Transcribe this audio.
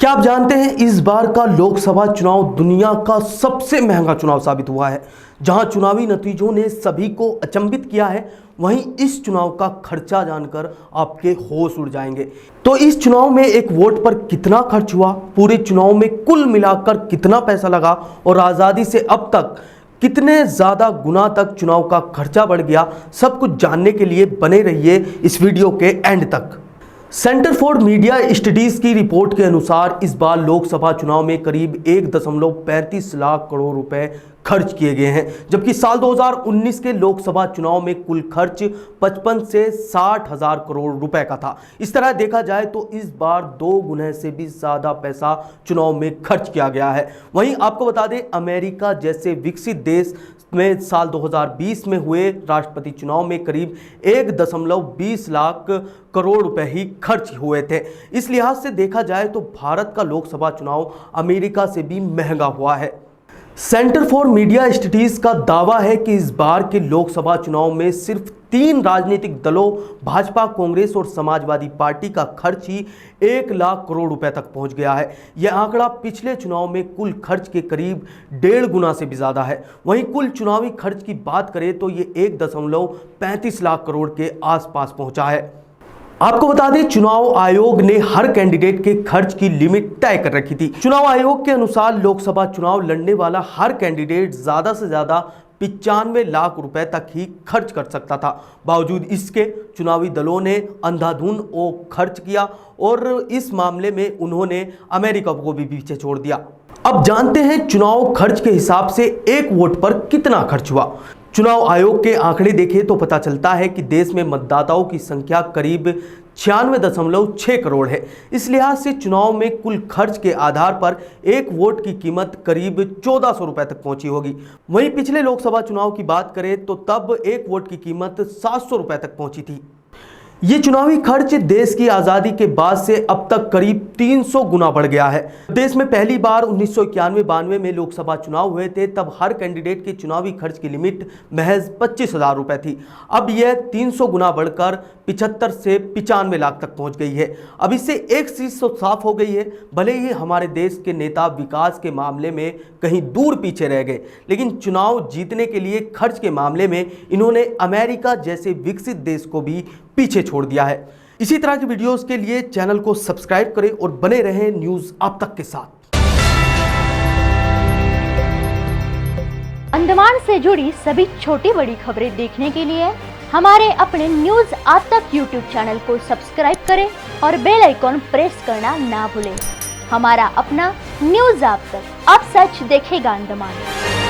क्या आप जानते हैं इस बार का लोकसभा चुनाव दुनिया का सबसे महंगा चुनाव साबित हुआ है। जहां चुनावी नतीजों ने सभी को अचंभित किया है, वहीं इस चुनाव का खर्चा जानकर आपके होश उड़ जाएंगे। तो इस चुनाव में एक वोट पर कितना खर्च हुआ, पूरे चुनाव में कुल मिलाकर कितना पैसा लगा और आज़ादी से अब तक कितने ज़्यादा गुना तक चुनाव का खर्चा बढ़ गया, सब कुछ जानने के लिए बने रहिए इस वीडियो के एंड तक। सेंटर फॉर मीडिया स्टडीज की रिपोर्ट के अनुसार इस बार लोकसभा चुनाव में करीब 1.35 लाख करोड़ रुपए खर्च किए गए हैं, जबकि साल 2019 के लोकसभा चुनाव में कुल खर्च 55 से 60 हजार करोड़ रुपए का था। इस तरह देखा जाए तो इस बार 2 गुने से भी ज्यादा पैसा चुनाव में खर्च किया गया है। वहीं आपको बता दें, अमेरिका जैसे विकसित देश में साल 2020 में हुए राष्ट्रपति चुनाव में करीब 1.20 लाख करोड़ रुपए ही खर्च हुए थे। इस लिहाज से देखा जाए तो भारत का लोकसभा चुनाव अमेरिका से भी महंगा हुआ है। सेंटर फॉर मीडिया स्टडीज का दावा है कि इस बार के लोकसभा चुनाव में सिर्फ 3 राजनीतिक दलों भाजपा, कांग्रेस और समाजवादी पार्टी का खर्च ही 1 लाख करोड़ रुपए तक पहुंच गया है। यह आंकड़ा पिछले चुनाव में कुल खर्च के करीब 1.5 गुना से भी ज़्यादा है। वहीं कुल चुनावी खर्च की बात करें तो ये 1.35 लाख करोड़ के आसपास पहुंचा है। आपको बता दें, चुनाव आयोग ने हर कैंडिडेट के खर्च की लिमिट तय कर रखी थी। चुनाव आयोग के अनुसार लोकसभा चुनाव लड़ने वाला हर कैंडिडेट ज्यादा से ज्यादा 95 लाख रुपए तक ही खर्च कर सकता था। बावजूद इसके चुनावी दलों ने अंधाधुंध खर्च किया और इस मामले में उन्होंने अमेरिका को भी पीछे छोड़ दिया। अब जानते हैं चुनाव खर्च के हिसाब से एक वोट पर कितना खर्च हुआ। चुनाव आयोग के आंकड़े देखें तो पता चलता है कि देश में मतदाताओं की संख्या करीब 96.6 करोड़ है। इस लिहाज से चुनाव में कुल खर्च के आधार पर एक वोट की कीमत करीब 1400 रुपए तक पहुंची होगी। वहीं पिछले लोकसभा चुनाव की बात करें तो तब एक वोट की कीमत 700 रुपए तक पहुंची थी। ये चुनावी खर्च देश की आज़ादी के बाद से अब तक करीब 300 गुना बढ़ गया है। देश में पहली बार 1991-92 में लोकसभा चुनाव हुए थे, तब हर कैंडिडेट के चुनावी खर्च की लिमिट महज 25,000 रुपए थी। अब यह 300 गुना बढ़कर 75 से 95 लाख तक पहुंच गई है। अब इससे एक चीज तो साफ हो गई है, भले ही हमारे देश के नेता विकास के मामले में कहीं दूर पीछे रह गए, लेकिन चुनाव जीतने के लिए खर्च के मामले में इन्होंने अमेरिका जैसे विकसित देश को भी पीछे छोड़ दिया है। इसी तरह की वीडियोस के लिए चैनल को सब्सक्राइब करें और बने रहें न्यूज़ आप तक के साथ। अंडमान से जुड़ी सभी छोटी बड़ी खबरें देखने के लिए हमारे अपने न्यूज़ आप तक यूट्यूब चैनल को सब्सक्राइब करें और बेल आइकॉन प्रेस करना ना भूलें। हमारा अपना न्यूज़ आप तक, अब सच देखेगा अंडमान।